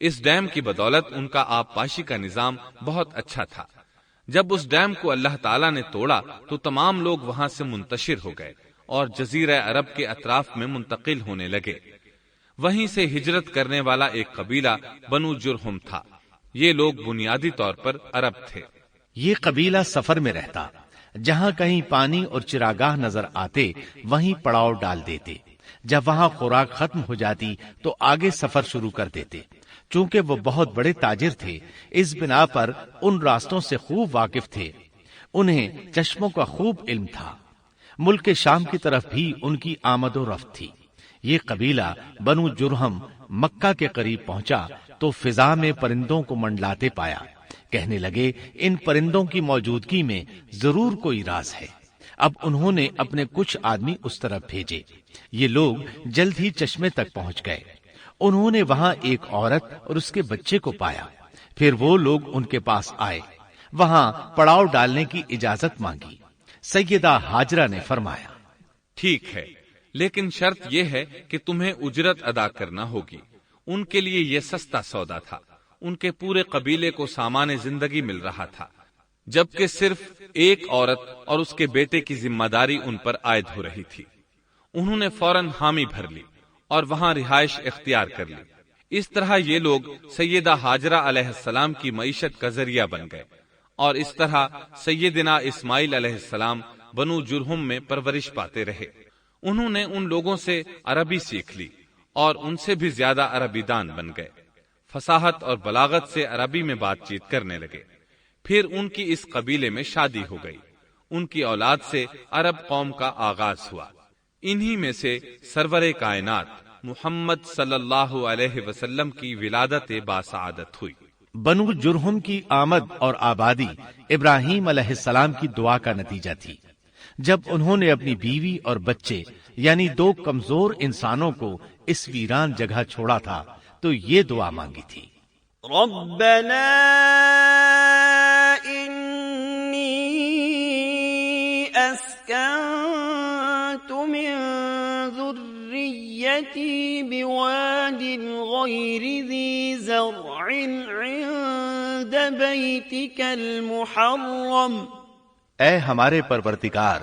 اس dam کی بدولت ان کا آب پاشی کا نظام بہت اچھا تھا۔ جب اس ڈیم کو اللہ تعالیٰ نے توڑا تو تمام لوگ وہاں سے منتشر ہو گئے اور جزیرہ عرب کے اطراف میں منتقل ہونے لگے۔ وہیں سے ہجرت کرنے والا ایک قبیلہ بنو جرہم تھا۔ یہ لوگ بنیادی طور پر عرب تھے۔ یہ قبیلہ سفر میں رہتا، جہاں کہیں پانی اور چراگاہ نظر آتے وہیں پڑاؤ ڈال دیتے۔ جب وہاں خوراک ختم ہو جاتی تو آگے سفر شروع کر دیتے۔ چونکہ وہ بہت بڑے تاجر تھے، اس بنا پر ان راستوں سے خوب واقف تھے۔ انہیں چشموں کا خوب علم تھا۔ ملک شام کی طرف بھی ان کی آمد و رفت تھی۔ یہ قبیلہ بنو جرہم مکہ کے قریب پہنچا تو فضا میں پرندوں کو منڈلاتے پایا۔ کہنے لگے ان پرندوں کی موجودگی میں ضرور کوئی راز ہے۔ اب انہوں نے اپنے کچھ آدمی اس طرف بھیجے۔ یہ لوگ جلد ہی چشمے تک پہنچ گئے۔ انہوں نے وہاں ایک عورت اور اس کے بچے کو پایا۔ پھر وہ لوگ ان کے پاس آئے، وہاں پڑاؤ ڈالنے کی اجازت مانگی۔ سیدہ ہاجرہ نے فرمایا، ٹھیک ہے، لیکن شرط یہ ہے کہ تمہیں اجرت ادا کرنا ہوگی۔ ان کے لیے یہ سستا سودا تھا۔ ان کے پورے قبیلے کو سامان زندگی مل رہا تھا، جبکہ صرف ایک عورت اور اس کے بیٹے کی ذمہ داری ان پر عائد ہو رہی تھی۔ انہوں نے فوراً حامی بھر لی اور وہاں رہائش اختیار کر لی۔ اس طرح یہ لوگ سیدہ ہاجرہ علیہ السلام کی معیشت کا ذریعہ بن گئے، اور اس طرح سیدنا اسماعیل علیہ السلام بنو جرہم میں پرورش پاتے رہے۔ انہوں نے ان لوگوں سے عربی سیکھ لی اور ان سے بھی زیادہ عربی دان بن گئے۔ فصاحت اور بلاغت سے عربی میں بات چیت کرنے لگے۔ پھر ان کی اس قبیلے میں شادی ہو گئی۔ ان کی اولاد سے عرب قوم کا آغاز ہوا۔ انہی میں سے سرور کائنات محمد صلی اللہ علیہ وسلم کی ولادت باسعادت ہوئی۔ بنو جرہم کی آمد اور آبادی ابراہیم علیہ السلام کی دعا کا نتیجہ تھی۔ جب انہوں نے اپنی بیوی اور بچے یعنی دو کمزور انسانوں کو اس ویران جگہ چھوڑا تھا تو یہ دعا مانگی تھی، ربنا انی اسکنت من ذریتی بواد غیر ذی زرع عند بیتک المحرم۔ اے ہمارے پروردگار،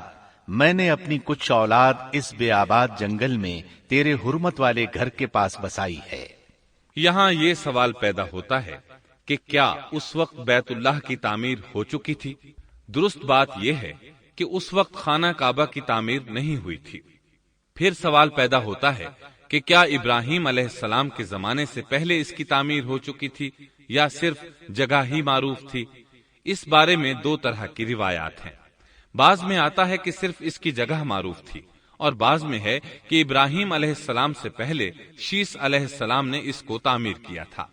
میں نے اپنی کچھ اولاد اس بے آباد جنگل میں تیرے حرمت والے گھر کے پاس بسائی ہے۔ یہاں یہ سوال پیدا ہوتا ہے کہ کیا اس وقت بیت اللہ کی تعمیر ہو چکی تھی؟ درست بات یہ ہے کہ اس وقت خانہ کعبہ کی تعمیر نہیں ہوئی تھی۔ پھر سوال پیدا ہوتا ہے کہ کیا ابراہیم علیہ السلام کے زمانے سے پہلے اس کی تعمیر ہو چکی تھی یا صرف جگہ ہی معروف تھی؟ اس بارے میں دو طرح کی روایات ہیں۔ بعض میں آتا ہے کہ صرف اس کی جگہ معروف تھی، اور بعض میں ہے کہ ابراہیم علیہ السلام سے پہلے شیس علیہ السلام نے اس کو تعمیر کیا تھا،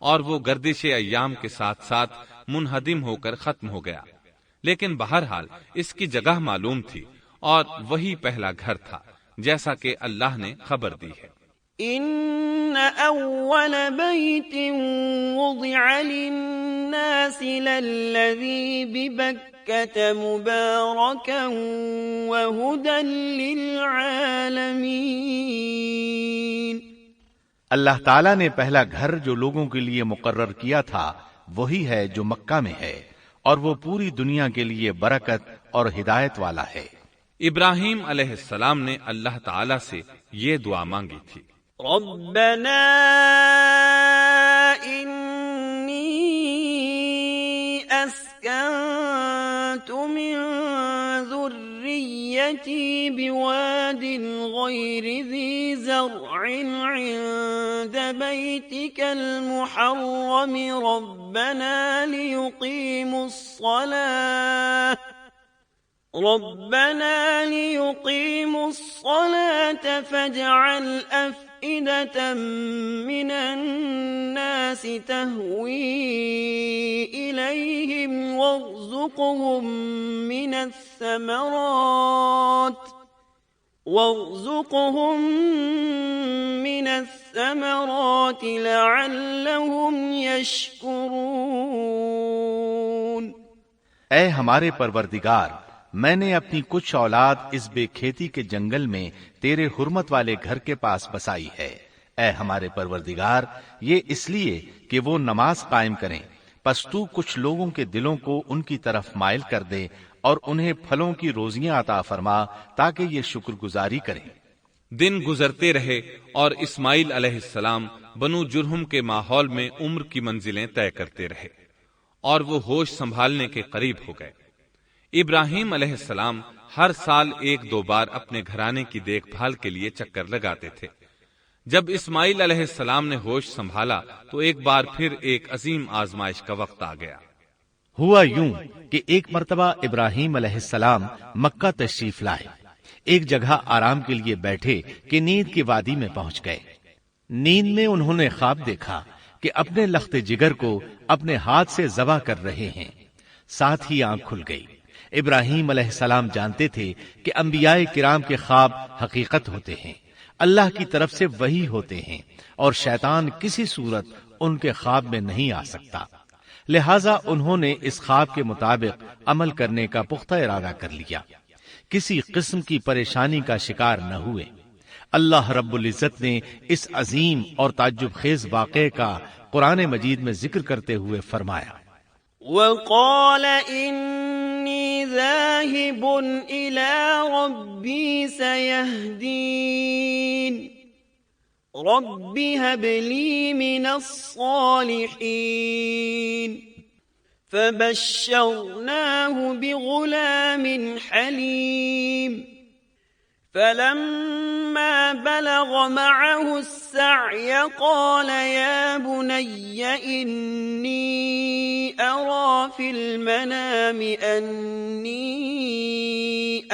اور وہ گردش ایام کے ساتھ ساتھ منہدم ہو کر ختم ہو گیا۔ لیکن بہرحال اس کی جگہ معلوم تھی اور وہی پہلا گھر تھا، جیسا کہ اللہ نے خبر دی ہے۔ ان اول بیت وضع للناس للذی ببکۃ مبارکا وہدی للعالمین۔ اللہ تعالیٰ نے پہلا گھر جو لوگوں کے لیے مقرر کیا تھا وہی ہے جو مکہ میں ہے، اور وہ پوری دنیا کے لیے برکت اور ہدایت والا ہے۔ ابراہیم علیہ السلام نے اللہ تعالیٰ سے یہ دعا مانگی تھی، ربنا انی اسکنت من ذریتی بواد غیر ذی زرع عند بیتک المحرم ربنا لیقیموا الصلاة فاجعل أفئدة من الناس تهوي إليهم وارزقهم من الثمرات لعلهم يشكرون۔ اے ہمارے پروردگار، میں نے اپنی کچھ اولاد اس بے کھیتی کے جنگل میں تیرے حرمت والے گھر کے پاس بسائی ہے۔ اے ہمارے پروردگار، یہ اس لیے کہ وہ نماز قائم کریں، پس تو کچھ لوگوں کے دلوں کو ان کی طرف مائل کر دے اور انہیں پھلوں کی روزیاں عطا فرما تاکہ یہ شکر گزاری کریں۔ دن گزرتے رہے اور اسماعیل علیہ السلام بنو جرہم کے ماحول میں عمر کی منزلیں طے کرتے رہے اور وہ ہوش سنبھالنے کے قریب ہو گئے۔ ابراہیم علیہ السلام ہر سال 1-2 بار اپنے گھرانے کی دیکھ بھال کے لیے چکر لگاتے تھے۔ جب اسماعیل علیہ السلام نے ہوش سنبھالا تو ایک بار پھر ایک عظیم آزمائش کا وقت آ گیا۔ ہوا یوں کہ ایک مرتبہ ابراہیم علیہ السلام مکہ تشریف لائے، ایک جگہ آرام کے لیے بیٹھے کہ نیند کی وادی میں پہنچ گئے۔ نیند میں انہوں نے خواب دیکھا کہ اپنے لخت جگر کو اپنے ہاتھ سے ذبح کر رہے ہیں، ساتھ ہی آنکھ کھل گئی۔ ابراہیم علیہ السلام جانتے تھے کہ انبیاء کرام کے خواب حقیقت ہوتے ہیں، اللہ کی طرف سے وحی ہوتے ہیں، اور شیطان کسی صورت ان کے خواب میں نہیں آ سکتا، لہذا انہوں نے اس خواب کے مطابق عمل کرنے کا پختہ ارادہ کر لیا، کسی قسم کی پریشانی کا شکار نہ ہوئے۔ اللہ رب العزت نے اس عظیم اور تعجب خیز واقعے کا قرآن مجید میں ذکر کرتے ہوئے فرمایا، وقال إني ذاهب إلى ربي سيهدين رب هب لي من الصالحين فبشرناه بغلام حليم فلما بلغ معه السعي قال يا بني إني أرى في المنام أني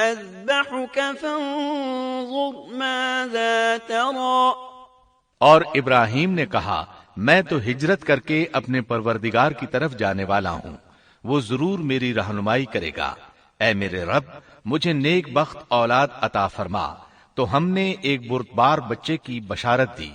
أذبحك فانظر ماذا ترى۔ اور ابراہیم نے کہا، میں تو ہجرت کر کے اپنے پروردگار کی طرف جانے والا ہوں، وہ ضرور میری رہنمائی کرے گا۔ اے میرے رب، مجھے نیک بخت اولاد عطا فرما۔ تو ہم نے ایک بردبار بچے کی بشارت دی۔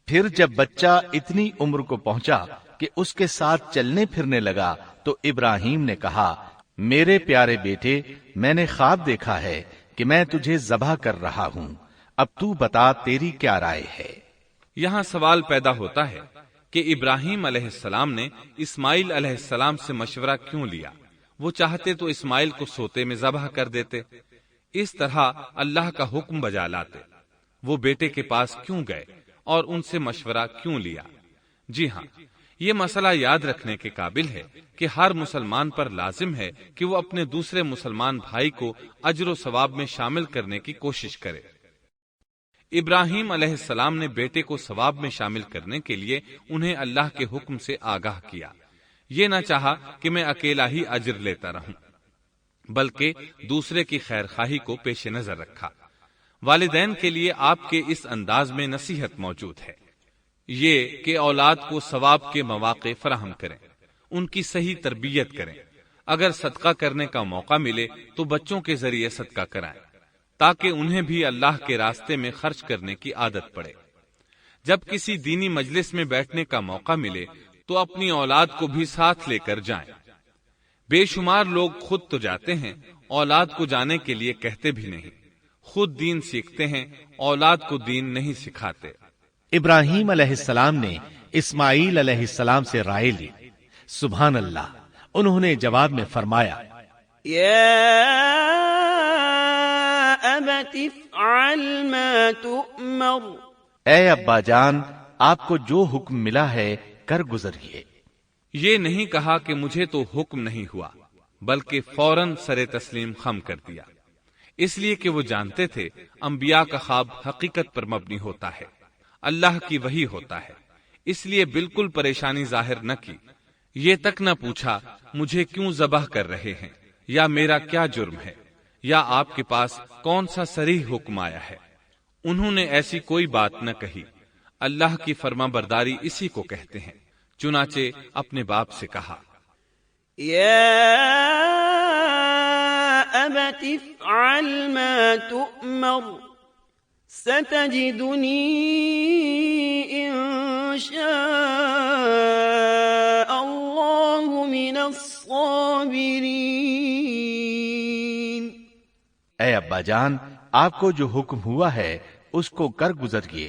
پھر جب بچہ اتنی عمر کو پہنچا کہ اس کے ساتھ چلنے پھرنے لگا تو ابراہیم نے کہا، میرے پیارے بیٹے، میں نے خواب دیکھا ہے کہ میں تجھے ذبح کر رہا ہوں، اب تو بتا تیری کیا رائے ہے؟ یہاں سوال پیدا ہوتا ہے کہ ابراہیم علیہ السلام نے اسماعیل علیہ السلام سے مشورہ کیوں لیا؟ وہ چاہتے تو اسماعیل کو سوتے میں ذبح کر دیتے، اس طرح اللہ کا حکم بجا لاتے۔ وہ بیٹے کے پاس کیوں گئے اور ان سے مشورہ کیوں لیا؟ جی ہاں، یہ مسئلہ یاد رکھنے کے قابل ہے کہ ہر مسلمان پر لازم ہے کہ وہ اپنے دوسرے مسلمان بھائی کو اجر و ثواب میں شامل کرنے کی کوشش کرے۔ ابراہیم علیہ السلام نے بیٹے کو ثواب میں شامل کرنے کے لیے انہیں اللہ کے حکم سے آگاہ کیا، یہ نہ چاہا کہ میں اکیلا ہی اجر لیتا رہوں، بلکہ دوسرے کی خیر خواہی کو پیش نظر رکھا۔ والدین کے لیے آپ کے اس انداز میں نصیحت موجود ہے، یہ کہ اولاد کو ثواب کے مواقع فراہم کریں، ان کی صحیح تربیت کریں۔ اگر صدقہ کرنے کا موقع ملے تو بچوں کے ذریعے صدقہ کرائیں تاکہ انہیں بھی اللہ کے راستے میں خرچ کرنے کی عادت پڑے۔ جب کسی دینی مجلس میں بیٹھنے کا موقع ملے تو اپنی اولاد کو بھی ساتھ لے کر جائیں۔ بے شمار لوگ خود تو جاتے ہیں، اولاد کو جانے کے لیے کہتے بھی نہیں، خود دین سیکھتے ہیں، اولاد کو دین نہیں سکھاتے۔ ابراہیم علیہ السلام نے اسماعیل علیہ السلام سے رائے لی۔ سبحان اللہ، انہوں نے جواب میں فرمایا، يا أبت افعل ما تؤمر۔ اے ابا جان، آپ کو جو حکم ملا ہے کر گزریے۔ یہ نہیں کہا کہ مجھے تو حکم نہیں ہوا، بلکہ فوراً سر تسلیم خم کر دیا، اس لیے کہ وہ جانتے تھے انبیاء کا خواب حقیقت پر مبنی ہوتا ہے، اللہ کی وحی ہوتا ہے، اس لیے بالکل پریشانی ظاہر نہ کی، یہ تک نہ پوچھا مجھے کیوں ذبح کر رہے ہیں یا میرا کیا جرم ہے یا آپ کے پاس کون سا صریح حکم آیا ہے۔ انہوں نے ایسی کوئی بات نہ کہی۔ اللہ کی فرما برداری اسی کو کہتے ہیں۔ چنانچہ اپنے باپ سے کہا، يا أبت افعل ما تؤمر ستجدني إن شاء الله من الصابرين۔ اے ابا جان، آپ کو جو حکم ہوا ہے اس کو کر گزریے،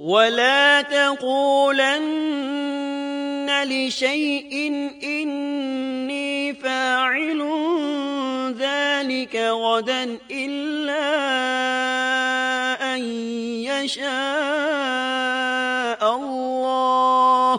ولا تقولن لشيء إني فاعل ذلك غدا إلا أن يشاء الله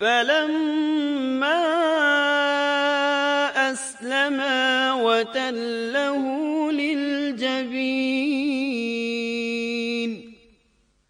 فلما أسلما وتله للجبين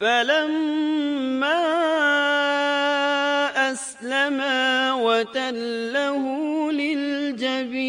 فلما أسلما وتله للجبين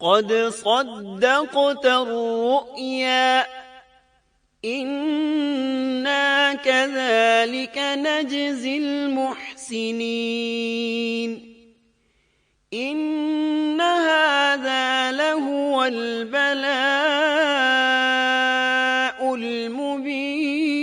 قد صدقت الرؤيا إنا كذلك نجزي المحسنين إن هذا لهو البلاء المبين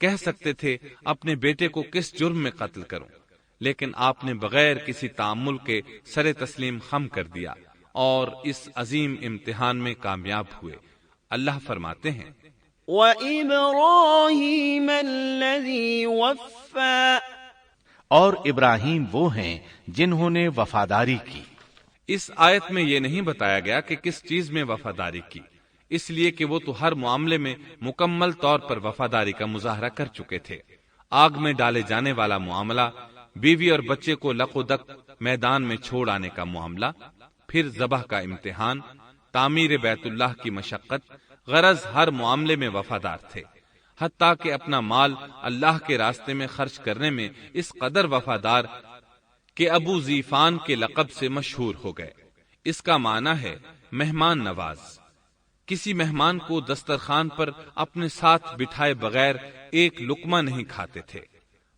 کہہ سکتے تھے اپنے بیٹے کو کس جرم میں قتل کروں، لیکن آپ نے بغیر کسی تعامل کے سر تسلیم خم کر دیا اور اس عظیم امتحان میں کامیاب ہوئے۔ اللہ فرماتے ہیں وَإِبْرَاهِيمَ الَّذِي وَفَّى، اور ابراہیم وہ ہیں جنہوں نے وفاداری کی۔ اس آیت میں یہ نہیں بتایا گیا کہ کس چیز میں وفاداری کی، اس لیے کہ وہ تو ہر معاملے میں مکمل طور پر وفاداری کا مظاہرہ کر چکے تھے۔ آگ میں ڈالے جانے والا معاملہ، بیوی اور بچے کو لق و دق میدان میں چھوڑ آنے کا معاملہ، پھر ذبح کا امتحان، تعمیر بیت اللہ کی مشقت، غرض ہر معاملے میں وفادار تھے، حتیٰ کہ اپنا مال اللہ کے راستے میں خرچ کرنے میں اس قدر وفادار کہ ابو زیفان کے لقب سے مشہور ہو گئے۔ اس کا معنی ہے مہمان نواز۔ کسی مہمان کو دسترخوان پر اپنے ساتھ بٹھائے بغیر ایک لقمہ نہیں کھاتے تھے،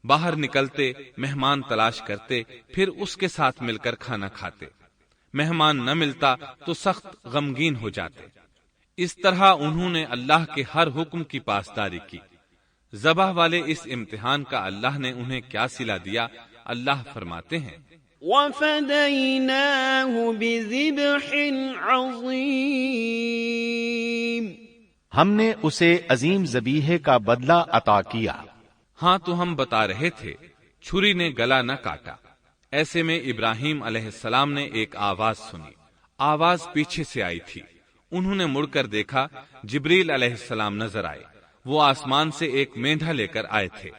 باہر نکلتے مہمان تلاش کرتے، پھر اس کے ساتھ مل کر کھانا کھاتے، مہمان نہ ملتا تو سخت غمگین ہو جاتے۔ اس طرح انہوں نے اللہ کے ہر حکم کی پاسداری کی۔ ذبح والے اس امتحان کا اللہ نے انہیں کیا صلہ دیا؟ اللہ فرماتے ہیں وَفَدَيْنَاهُ بِذِبْحٍ عَظِيمٍ، ہم نے اسے عظیم ذبیحے کا بدلہ عطا کیا۔ ہاں تو ہم بتا رہے تھے چھری نے گلا نہ کاٹا۔ ایسے میں ابراہیم علیہ السلام نے ایک آواز سنی، آواز پیچھے سے آئی تھی۔ انہوں نے مڑ کر دیکھا، جبریل علیہ السلام نظر آئے۔ وہ آسمان سے ایک مینڈھا لے کر آئے تھے،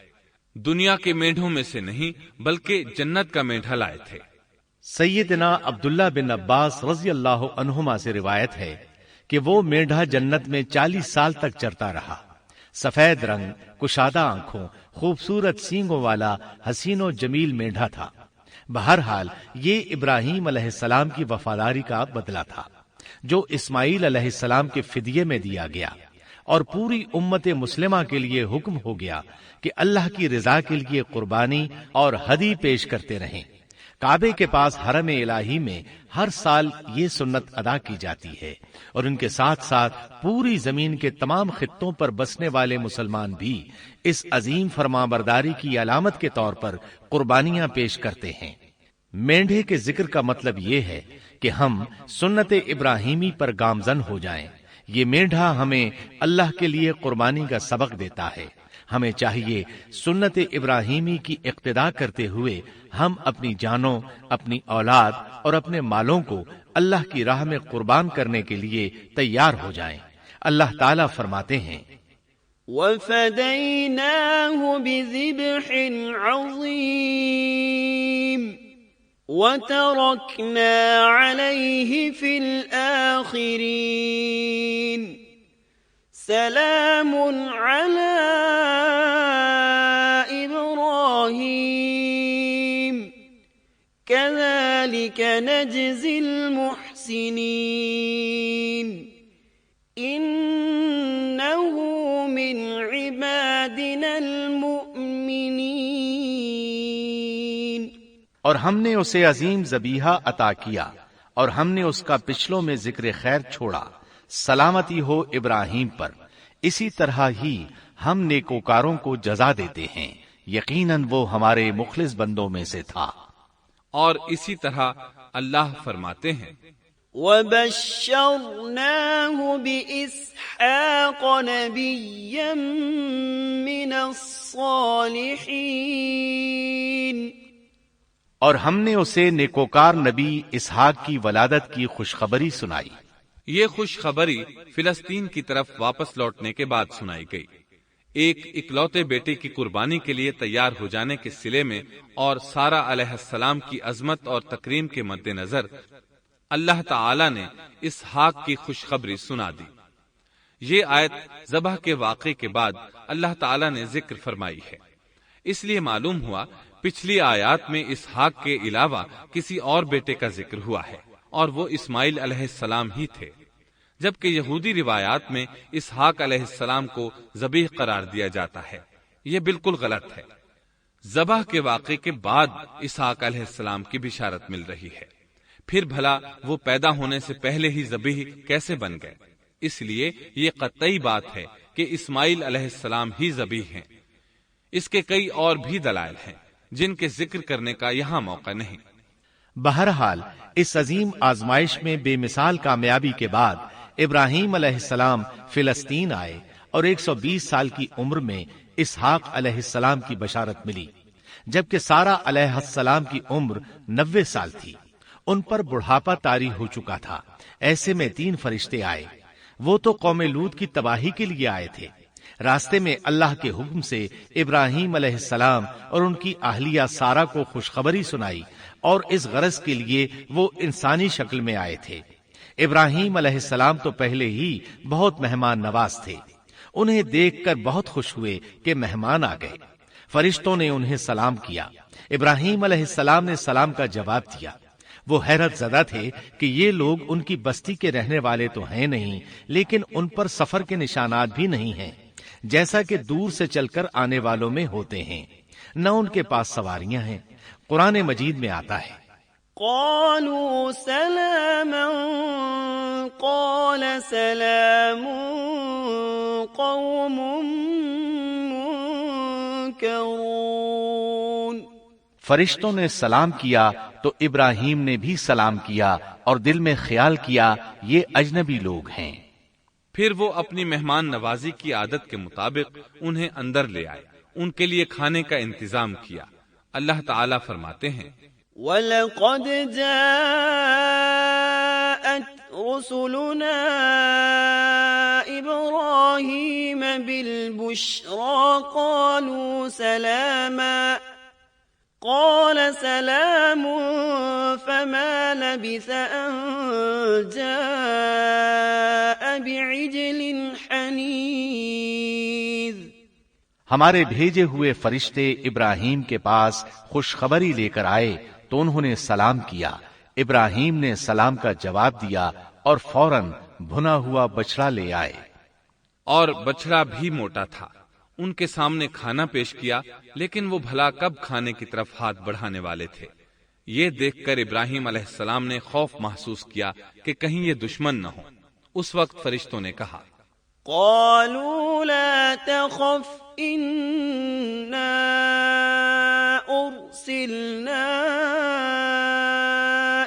دنیا کے مینڈھوں میں سے نہیں بلکہ جنت کا مینڈھا لائے تھے۔ سیدنا عبداللہ بن عباس رضی اللہ عنہما سے روایت ہے کہ وہ مینڈھا جنت میں 40 سال تک چرتا رہا۔ سفید رنگ، کشادہ آنکھوں، خوبصورت سینگوں والا حسین و جمیل مینڈھا تھا۔ بہرحال یہ ابراہیم علیہ السلام کی وفاداری کا بدلہ تھا جو اسماعیل علیہ السلام کے فدیے میں دیا گیا، اور پوری امت مسلمہ کے لیے حکم ہو گیا کہ اللہ کی رضا کے لیے قربانی اور ہدی پیش کرتے رہیں۔ کعبے کے پاس حرم الہی میں ہر سال یہ سنت ادا کی جاتی ہے، اور ان کے ساتھ ساتھ پوری زمین کے تمام خطوں پر بسنے والے مسلمان بھی اس عظیم فرمانبرداری کی علامت کے طور پر قربانیاں پیش کرتے ہیں۔ مینڈھے کے ذکر کا مطلب یہ ہے کہ ہم سنت ابراہیمی پر گامزن ہو جائیں۔ یہ مینڈھا ہمیں اللہ کے لیے قربانی کا سبق دیتا ہے۔ ہمیں چاہیے سنت ابراہیمی کی اقتدا کرتے ہوئے ہم اپنی جانوں، اپنی اولاد اور اپنے مالوں کو اللہ کی راہ میں قربان کرنے کے لیے تیار ہو جائیں۔ اللہ تعالیٰ فرماتے ہیں وَفَدَيْنَاهُ بِذِبْحٍ عَظِيمٍ وَتَرَكْنَا عَلَيْهِ فِي الْآخِرِينَ سَلَامٌ عَلَىٰ إِبْرَاهِيمَ كَذَلِكَ نَجْزِي الْمُحْسِنِينَ إِنَّهُ مِنْ عِبَادِنَا الْمُؤْمِنِينَ۔ اور ہم نے اسے عظیم ذبیحہ عطا کیا، اور ہم نے اس کا پچھلوں میں ذکر خیر چھوڑا۔ سلامتی ہو ابراہیم پر۔ اسی طرح ہی ہم نیکوکاروں کو جزا دیتے ہیں، یقیناً وہ ہمارے مخلص بندوں میں سے تھا۔ اور اسی طرح اللہ فرماتے ہیں وَبَشَّرْنَاهُ بِإِسْحَاقَ نَبِيًّا مِّنَ الصَّالِحِينَ، اور ہم نے اسے نیکوکار نبی اسحاق کی ولادت کی خوشخبری سنائی۔ یہ خوشخبری فلسطین کی طرف واپس لوٹنے کے بعد سنائی گئی۔ ایک اکلوتے بیٹے کی قربانی کے لیے تیار ہو جانے کے صلے میں اور سارہ علیہ السلام کی عظمت اور تکریم کے مد نظر اللہ تعالی نے اسحاق کی خوشخبری سنا دی۔ یہ آیت ذبح کے واقعے کے بعد اللہ تعالی نے ذکر فرمائی ہے، اس لیے معلوم ہوا پچھلی آیات میں اسحاق کے علاوہ کسی اور بیٹے کا ذکر ہوا ہے، اور وہ اسماعیل علیہ السلام ہی تھے، جبکہ یہودی روایات میں اسحاق علیہ السلام کو ذبیح قرار دیا جاتا ہے۔ یہ بالکل غلط ہے۔ ذبح کے واقعے کے بعد اسحاق علیہ السلام کی بشارت مل رہی ہے، پھر بھلا وہ پیدا ہونے سے پہلے ہی ذبیح کیسے بن گئے؟ اس لیے یہ قطعی بات ہے کہ اسماعیل علیہ السلام ہی ذبیح ہیں، اس کے کئی اور بھی دلائل ہیں جن کے ذکر کرنے کا یہاں موقع نہیں۔ بہرحال اس عظیم آزمائش میں بے مثال کامیابی کے بعد ابراہیم علیہ السلام فلسطین آئے اور 120 سال کی عمر میں اسحاق علیہ السلام کی بشارت ملی، جبکہ سارہ علیہ السلام کی عمر 90 سال تھی۔ ان پر بڑھاپا طاری ہو چکا تھا۔ ایسے میں 3 فرشتے آئے۔ وہ تو قوم لوط کی تباہی کے لیے آئے تھے۔ راستے میں اللہ کے حکم سے ابراہیم علیہ السلام اور ان کی اہلیہ سارہ کو خوشخبری سنائی، اور اس غرض کے لیے وہ انسانی شکل میں آئے تھے۔ ابراہیم علیہ السلام تو پہلے ہی بہت مہمان نواز تھے۔ انہیں دیکھ کر بہت خوش ہوئے کہ مہمان آ گئے۔ فرشتوں نے انہیں سلام کیا۔ ابراہیم علیہ السلام نے سلام کا جواب دیا۔ وہ حیرت زدہ تھے کہ یہ لوگ ان کی بستی کے رہنے والے تو ہیں نہیں، لیکن ان پر سفر کے نشانات بھی نہیں ہیں، جیسا کہ دور سے چل کر آنے والوں میں ہوتے ہیں۔ نہ ان کے پاس سواریاں ہیں۔ قرآن مجید میں آتا ہے، قالوا سلاما قال سلام قوم منكرون۔ فرشتوں نے سلام کیا تو ابراہیم نے بھی سلام کیا اور دل میں خیال کیا یہ اجنبی لوگ ہیں۔ پھر وہ اپنی مہمان نوازی کی عادت کے مطابق انہیں اندر لے آئے، ان کے لیے کھانے کا انتظام کیا۔ اللہ تعالیٰ فرماتے ہیں، وَلَقَدْ جَاءَتْ رُسُلُنَا إِبْرَاهِيمَ بِالْبُشْرَى قَالُوا سَلَامًا قَالَ سَلَامٌ فَمَا لَبِثَ أَن جَاءَ بِعِجْلٍ حَنِيذٍ۔ ہمارے بھیجے ہوئے فرشتے ابراہیم کے پاس خوشخبری لے کر آئے تو انہوں نے سلام کیا۔ ابراہیم نے سلام کا جواب دیا اور فوراً بھنا ہوا بچڑا لے آئے، اور بچڑا بھی موٹا تھا۔ ان کے سامنے کھانا پیش کیا، لیکن وہ بھلا کب کھانے کی طرف ہاتھ بڑھانے والے تھے۔ یہ دیکھ کر ابراہیم علیہ السلام نے خوف محسوس کیا کہ کہیں یہ دشمن نہ ہو۔ اس وقت فرشتوں نے کہا، قالوا لا تخف إنا أرسلنا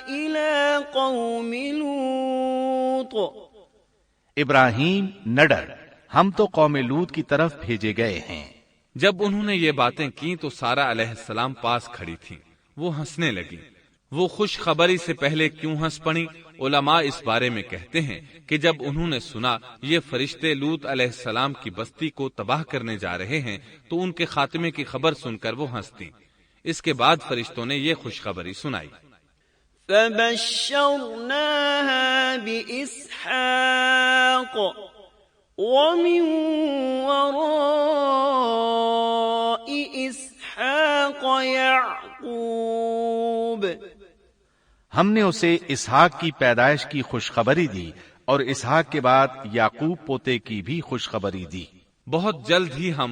إلى قوم لوط۔ ابراہیم نہ ڈر، ہم تو قوم لوط کی طرف بھیجے گئے ہیں۔ جب انہوں نے یہ باتیں کی تو سارہ علیہ السلام پاس کھڑی تھی۔ وہ ہنسنے لگی۔ وہ خوش خبری سے پہلے کیوں ہنس پڑی؟ علماء اس بارے میں کہتے ہیں کہ جب انہوں نے سنا یہ فرشتے لوط علیہ السلام کی بستی کو تباہ کرنے جا رہے ہیں تو ان کے خاتمے کی خبر سن کر وہ ہنستی۔ اس کے بعد فرشتوں نے یہ خوشخبری سنائی، فبشرناها بإسحاق ومن وراء إسحاق يعقوب۔ ہم نے اسے اسحاق کی پیدائش کی خوشخبری دی اور اسحاق کے بعد یعقوب پوتے کی بھی خوشخبری دی۔ بہت جلد ہی ہم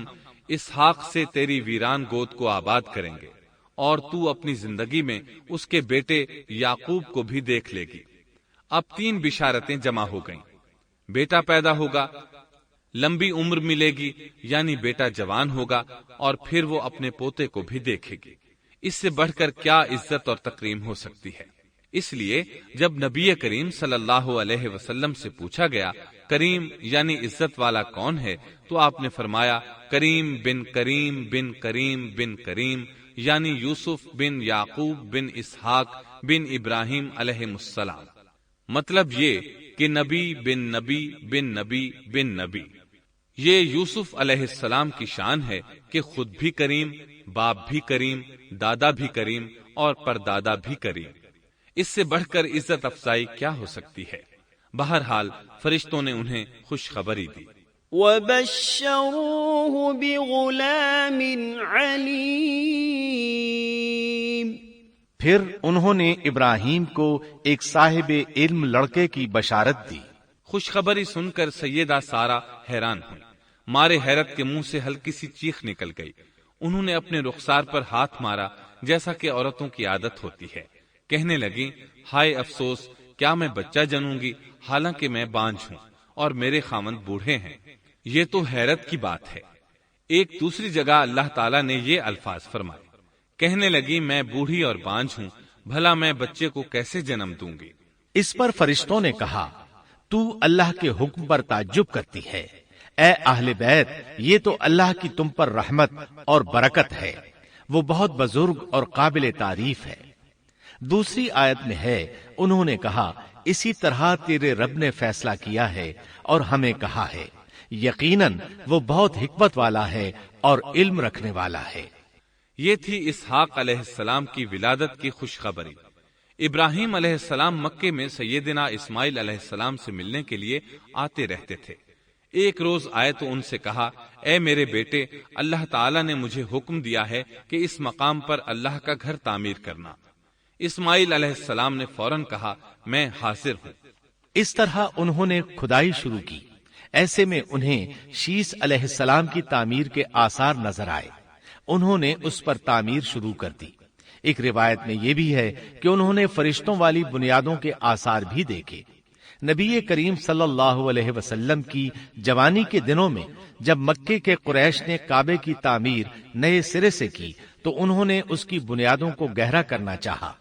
اسحاق سے تیری ویران گود کو آباد کریں گے، اور تو اپنی زندگی میں اس کے بیٹے یعقوب کو بھی دیکھ لے گی۔ اب 3 بشارتیں جمع ہو گئیں۔ بیٹا پیدا ہوگا، لمبی عمر ملے گی یعنی بیٹا جوان ہوگا، اور پھر وہ اپنے پوتے کو بھی دیکھے گی۔ اس سے بڑھ کر کیا عزت اور تکریم ہو سکتی ہے؟ اس لیے جب نبی کریم صلی اللہ علیہ وسلم سے پوچھا گیا کریم یعنی عزت والا کون ہے، تو آپ نے فرمایا کریم بن کریم بن کریم بن کریم، یعنی یوسف بن یعقوب بن اسحاق بن ابراہیم علیہ السلام۔ مطلب یہ کہ نبی بن نبی بن نبی بن نبی۔ یہ یوسف علیہ السلام کی شان ہے کہ خود بھی کریم، باپ بھی کریم، دادا بھی کریم اور پردادا بھی کریم۔ اس سے بڑھ کر عزت افزائی کیا ہو سکتی ہے؟ بہرحال فرشتوں نے انہیں خوشخبری دی۔ وَبَشَّرُوهُ بِغُلَامٍ عَلِيمٍ۔ پھر انہوں نے ابراہیم کو ایک صاحب علم لڑکے کی بشارت دی۔ خوشخبری سن کر سیدہ سارہ حیران ہوئی۔ مارے حیرت کے منہ سے ہلکی سی چیخ نکل گئی۔ انہوں نے اپنے رخسار پر ہاتھ مارا جیسا کہ عورتوں کی عادت ہوتی ہے۔ کہنے لگی، ہائے افسوس، کیا میں بچہ جنوں گی حالانکہ میں بانجھ ہوں اور میرے خاوند بوڑھے ہیں؟ یہ تو حیرت کی بات ہے۔ ایک دوسری جگہ اللہ تعالیٰ نے یہ الفاظ فرمائے، کہنے لگی میں بوڑھی اور بانجھ ہوں، بھلا میں بچے کو کیسے جنم دوں گی؟ اس پر فرشتوں نے کہا تو اللہ کے حکم پر تعجب کرتی ہے، اے اہل بیت، یہ تو اللہ کی تم پر رحمت اور برکت ہے، وہ بہت بزرگ اور قابل تعریف ہے۔ دوسری آیت میں ہے، انہوں نے کہا اسی طرح تیرے رب نے فیصلہ کیا ہے اور ہمیں کہا ہے، یقیناً وہ بہت حکمت والا ہے اور علم رکھنے والا ہے۔ یہ تھی اسحاق علیہ السلام کی ولادت کی خوشخبری۔ ابراہیم علیہ السلام مکے میں سیدنا اسماعیل علیہ السلام سے ملنے کے لیے آتے رہتے تھے۔ ایک روز آئے تو ان سے کہا، اے میرے بیٹے، اللہ تعالیٰ نے مجھے حکم دیا ہے کہ اس مقام پر اللہ کا گھر تعمیر کرنا۔ اسماعیل علیہ السلام نے فوراً کہا، میں حاضر ہوں۔ اس طرح انہوں نے کھدائی شروع کی۔ ایسے میں انہیں شیس علیہ السلام کی تعمیر کے آثار نظر آئے، انہوں نے اس پر تعمیر شروع کر دی۔ ایک روایت میں یہ بھی ہے کہ انہوں نے فرشتوں والی بنیادوں کے آثار بھی دیکھے۔ نبی کریم صلی اللہ علیہ وسلم کی جوانی کے دنوں میں جب مکے کے قریش نے کعبے کی تعمیر نئے سرے سے کی تو انہوں نے اس کی بنیادوں کو گہرا کرنا چاہا۔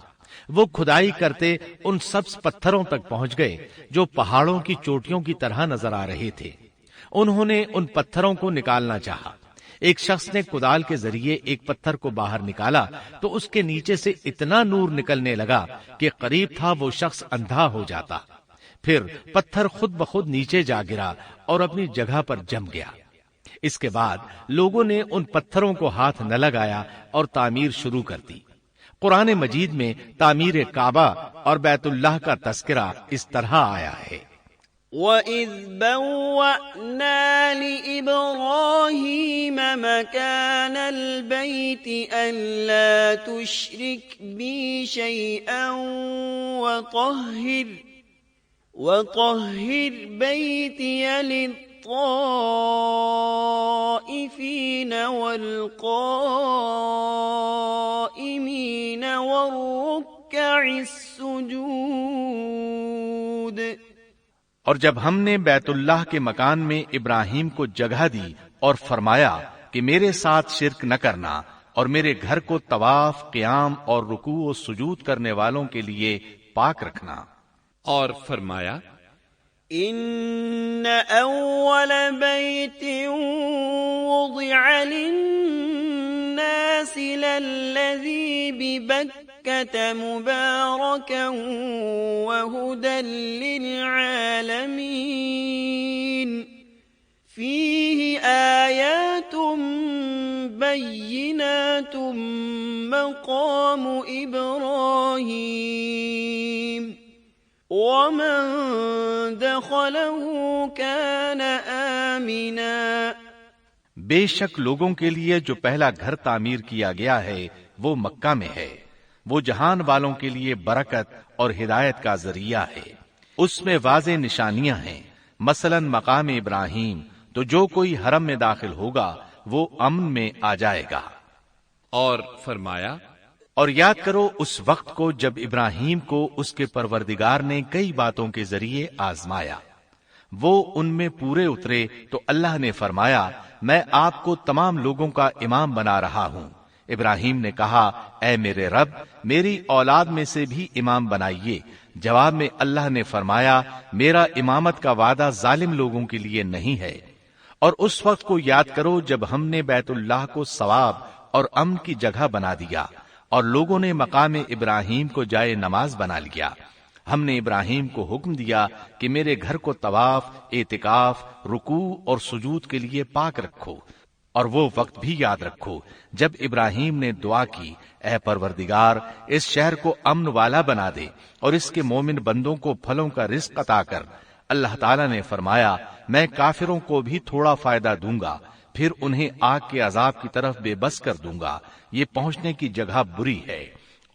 وہ کھدائی کرتے ان سبز پتھروں تک پہنچ گئے جو پہاڑوں کی چوٹیوں کی طرح نظر آ رہے تھے۔ انہوں نے ان پتھروں کو نکالنا چاہا۔ ایک شخص نے کدال کے ذریعے ایک پتھر کو باہر نکالا تو اس کے نیچے سے اتنا نور نکلنے لگا کہ قریب تھا وہ شخص اندھا ہو جاتا۔ پھر پتھر خود بخود نیچے جا گرا اور اپنی جگہ پر جم گیا۔ اس کے بعد لوگوں نے ان پتھروں کو ہاتھ نہ لگایا اور تعمیر شروع کر دی۔ قرآن مجید میں تعمیر کعبہ اور بیت اللہ کا تذکرہ اس طرح آیا ہے، وَإِذْ بَوَّأْنَا لِإِبْرَاهِيمَ مَكَانَ الْبَيْتِ أَلَّا تُشْرِكْ بِي شَيْئًا وَطَهِّرْ بَيْتِيَ لِلطَّائِفِينَ وَالْقَائِمِينَ وَالرُّكَّعِ السُّجُودِ۔ اور جب ہم نے بیت اللہ کے مکان میں ابراہیم کو جگہ دی اور فرمایا کہ میرے ساتھ شرک نہ کرنا اور میرے گھر کو طواف، قیام اور رکوع و سجود کرنے والوں کے لیے پاک رکھنا، اور فرمایا، ان اول بیت وضع للناس للذی ببکۃ مبارکا وہدی للعالمین فیہ آیات بینات مقام ابراہیم ومن دخلہ کان آمنا۔ بے شک لوگوں کے لیے جو پہلا گھر تعمیر کیا گیا ہے وہ مکہ میں ہے، وہ جہان والوں کے لیے برکت اور ہدایت کا ذریعہ ہے۔ اس میں واضح نشانیاں ہیں، مثلا مقام ابراہیم، تو جو کوئی حرم میں داخل ہوگا وہ امن میں آ جائے گا۔ اور فرمایا، اور یاد کرو اس وقت کو جب ابراہیم کو اس کے پروردگار نے کئی باتوں کے ذریعے آزمایا، وہ ان میں پورے اترے تو اللہ نے فرمایا میں آپ کو تمام لوگوں کا امام بنا رہا ہوں۔ ابراہیم نے کہا اے میرے رب میری اولاد میں سے بھی امام بنائیے۔ جواب میں اللہ نے فرمایا میرا امامت کا وعدہ ظالم لوگوں کے لیے نہیں ہے۔ اور اس وقت کو یاد کرو جب ہم نے بیت اللہ کو ثواب اور امن کی جگہ بنا دیا اور لوگوں نے مقام ابراہیم کو جائے نماز بنا لیا۔ ہم نے ابراہیم کو حکم دیا کہ میرے گھر کو طواف، اعتکاف، رکوع اور سجود کے لیے پاک رکھو، اور وہ وقت بھی یاد رکھو جب ابراہیم نے دعا کی اے پروردگار اس شہر کو امن والا بنا دے اور اس کے مومن بندوں کو پھلوں کا رزق عطا کر۔ اللہ تعالیٰ نے فرمایا میں کافروں کو بھی تھوڑا فائدہ دوں گا، پھر انہیں آگ کے عذاب کی طرف بے بس کر دوں گا، یہ پہنچنے کی جگہ بری ہے۔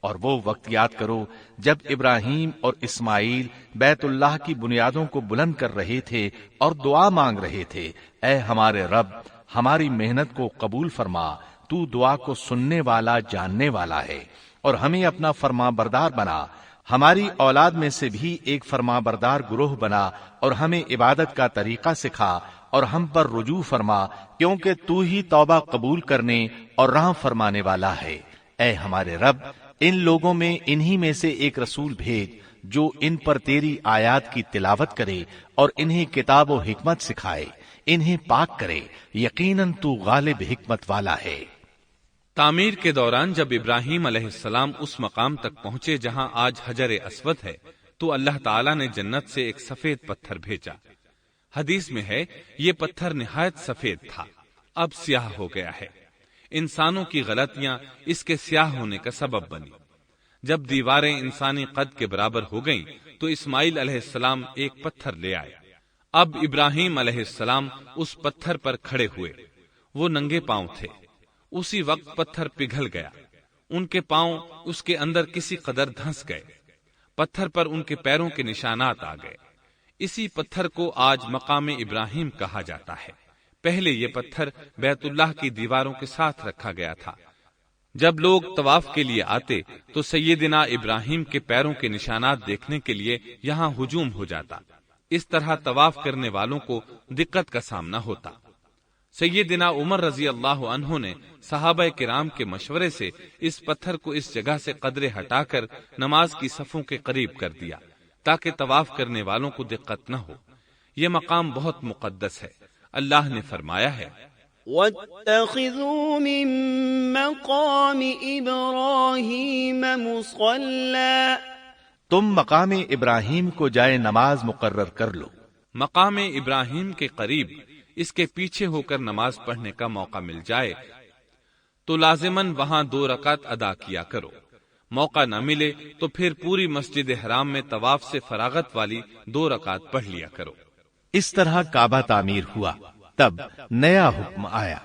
اور وہ وقت یاد کرو جب ابراہیم اور اسماعیل بیت اللہ کی بنیادوں کو بلند کر رہے تھے اور دعا مانگ رہے تھے اے ہمارے رب ہماری محنت کو قبول فرما، تو دعا کو سننے والا جاننے والا ہے، اور ہمیں اپنا فرما بردار بنا، ہماری اولاد میں سے بھی ایک فرما بردار گروہ بنا، اور ہمیں عبادت کا طریقہ سکھا اور ہم پر رجوع فرما، کیونکہ تو ہی توبہ قبول کرنے اور رحم فرمانے والا ہے۔ اے ہمارے رب، ان لوگوں میں انہی میں سے ایک رسول بھیج جو ان پر تیری آیات کی تلاوت کرے اور انہیں کتاب و حکمت سکھائے، انہیں پاک کرے، یقیناً تو غالب حکمت والا ہے۔ تعمیر کے دوران جب ابراہیم علیہ السلام اس مقام تک پہنچے جہاں آج حجر اسود ہے تو اللہ تعالیٰ نے جنت سے ایک سفید پتھر بھیجا۔ حدیث میں ہے یہ پتھر نہایت سفید تھا، اب سیاہ ہو گیا ہے۔ انسانوں کی غلطیاں اس کے سیاہ ہونے کا سبب بنی۔ جب دیواریں انسانی قد کے برابر ہو گئیں تو اسماعیل علیہ السلام ایک پتھر لے آئے۔ اب ابراہیم علیہ السلام اس پتھر پر کھڑے ہوئے، وہ ننگے پاؤں تھے۔ اسی وقت پتھر پگھل گیا، ان کے پاؤں اس کے اندر کسی قدر دھنس گئے، پتھر پر ان کے پیروں کے نشانات آ گئے۔ اسی پتھر کو آج مقام ابراہیم کہا جاتا ہے۔ پہلے یہ پتھر بیت اللہ کی دیواروں کے ساتھ رکھا گیا تھا۔ جب لوگ طواف کے لیے آتے تو سیدنا ابراہیم کے پیروں کے نشانات دیکھنے کے لیے یہاں ہجوم ہو جاتا۔ اس طرح طواف کرنے والوں کو دقت کا سامنا ہوتا۔ سیدنا عمر رضی اللہ عنہ نے صحابہ کرام کے مشورے سے اس پتھر کو اس جگہ سے قدرے ہٹا کر نماز کی صفوں کے قریب کر دیا تاکہ طواف کرنے والوں کو دقت نہ ہو۔ یہ مقام بہت مقدس ہے۔ اللہ نے فرمایا ہے وَاتَّخِذُوا مِن مَّقَامِ إِبْرَاهِيمَ مُصَلًّى، تم مقام ابراہیم کو جائے نماز مقرر کر لو۔ مقام ابراہیم کے قریب اس کے پیچھے ہو کر نماز پڑھنے کا موقع مل جائے تو لازماً وہاں 2 رکعت ادا کیا کرو۔ موقع نہ ملے تو پھر پوری مسجد حرام میں طواف سے فراغت والی 2 رکعت پڑھ لیا کرو۔ اس طرح کعبہ تعمیر ہوا، تب نیا حکم آیا۔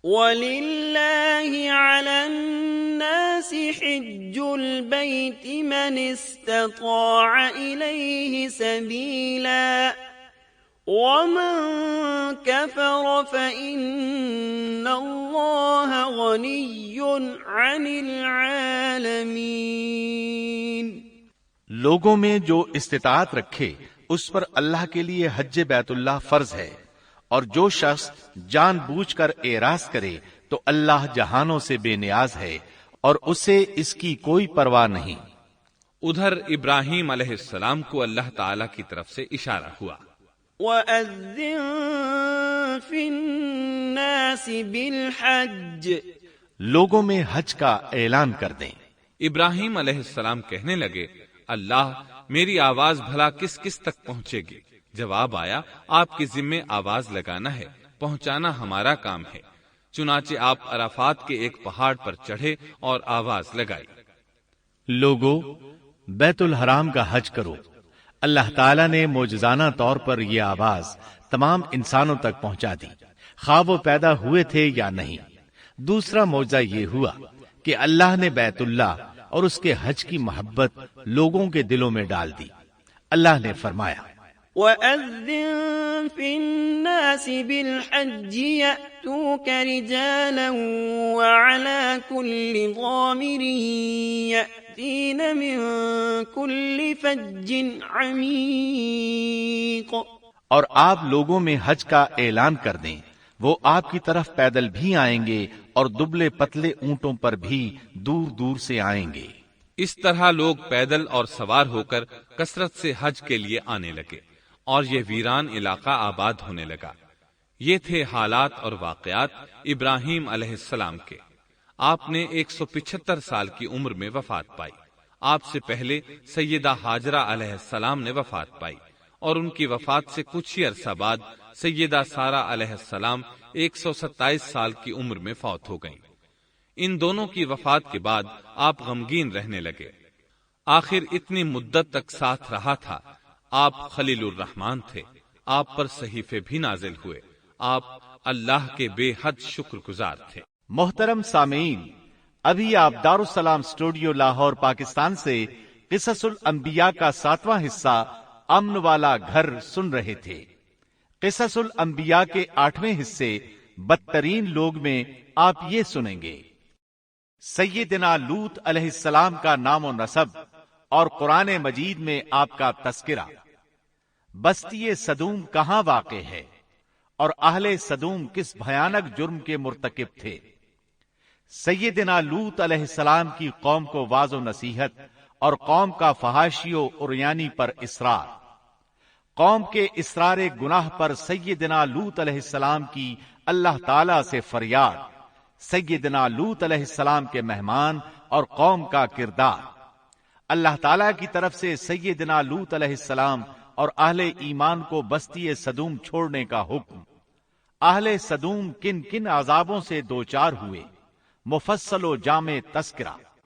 وَلِلَّهِ عَلَى النَّاسِ حِجُّ الْبَيْتِ مَنِ اسْتَطَاعَ إِلَيْهِ سَبِيلًا وَمَن كَفَرَ فَإِنَّ اللَّهَ غَنِيٌّ عَنِ الْعَالَمِينَ۔ لوگوں میں جو استطاعت رکھے اس پر اللہ کے لیے حج بیت اللہ فرض ہے، اور جو شخص جان بوجھ کر اعراض کرے تو اللہ جہانوں سے بے نیاز ہے اور اسے اس کی کوئی پرواہ نہیں۔ ادھر ابراہیم علیہ السلام کو اللہ تعالی کی طرف سے اشارہ ہوا، وَأَذِّن فِي النَّاسِ بِالْحَجِّ، لوگوں میں حج کا اعلان کر دیں۔ ابراہیم علیہ السلام کہنے لگے، اللہ میری آواز بھلا کس کس تک پہنچے گی؟ جواب آیا، آپ کے ذمے آواز لگانا ہے، پہنچانا ہمارا کام ہے۔ چنانچہ آپ عرفات کے ایک پہاڑ پر چڑھے اور آواز لگائی، لوگو بیت الحرام کا حج کرو۔ اللہ تعالیٰ نے معجزانہ طور پر یہ آواز تمام انسانوں تک پہنچا دی، خواہ وہ پیدا ہوئے تھے یا نہیں۔ دوسرا معجزہ یہ ہوا کہ اللہ نے بیت اللہ اور اس کے حج کی محبت لوگوں کے دلوں میں ڈال دی۔ اللہ نے فرمایا، وَأَذِّن فِي النَّاسِ بِالْحَجِّ يَأْتُوكَ رِجَالًا وَعَلَى كُلِّ ضَامِرٍ يَأْتِينَ مِن كُلِّ فَجٍّ عَمِيقٍ۔ اور آپ لوگوں میں حج کا اعلان کر دیں، وہ آپ کی طرف پیدل بھی آئیں گے اور دبلے پتلے اونٹوں پر بھی دور دور سے آئیں گے۔ اس طرح لوگ پیدل اور سوار ہو کر کثرت سے حج کے لیے آنے لگے اور یہ ویران علاقہ آباد ہونے لگا۔ یہ تھے حالات اور واقعات ابراہیم علیہ السلام کے۔ آپ نے 175 سال کی عمر میں وفات پائی۔ آپ سے پہلے سیدہ ہاجرہ علیہ السلام نے وفات پائی اور ان کی وفات سے کچھ ہی عرصہ بعد سیدہ سارہ علیہ السلام 127 سال کی عمر میں فوت ہو گئیں۔ ان دونوں کی وفات کے بعد آپ غمگین رہنے لگے۔ آخر اتنی مدت تک ساتھ رہا تھا۔ آپ خلیل الرحمن تھے، آپ پر صحیفے بھی نازل ہوئے، آپ اللہ کے بے حد شکر گزار تھے۔ محترم سامعین، ابھی آپ دارالسلام اسٹوڈیو لاہور پاکستان سے قصص الانبیاء کا 7واں حصہ امن والا گھر سن رہے تھے۔ قصص الانبیاء کے 8ویں حصے بدترین لوگ میں آپ یہ سنیں گے، سیدنا لوط علیہ السلام کا نام و نسب اور قرآن مجید میں آپ کا تذکرہ، بستی صدوم کہاں واقع ہے اور اہل صدوم کس بھیانک جرم کے مرتکب تھے۔ سیدنا لوط علیہ السلام کی قوم کو واعظ و نصیحت اور قوم کا فحاشی و عریانی پر اصرار۔ قوم کے اصرار گناہ پر سیدنا لوط علیہ السلام کی اللہ تعالی سے فریاد۔ سیدنا لوط علیہ السلام کے مہمان اور قوم کا کردار۔ اللہ تعالی کی طرف سے سیدنا لوط علیہ السلام اور اہل ایمان کو بستی صدوم چھوڑنے کا حکم۔ اہل صدوم کن کن عذابوں سے دوچار ہوئے، مفصل و جامع تذکرہ۔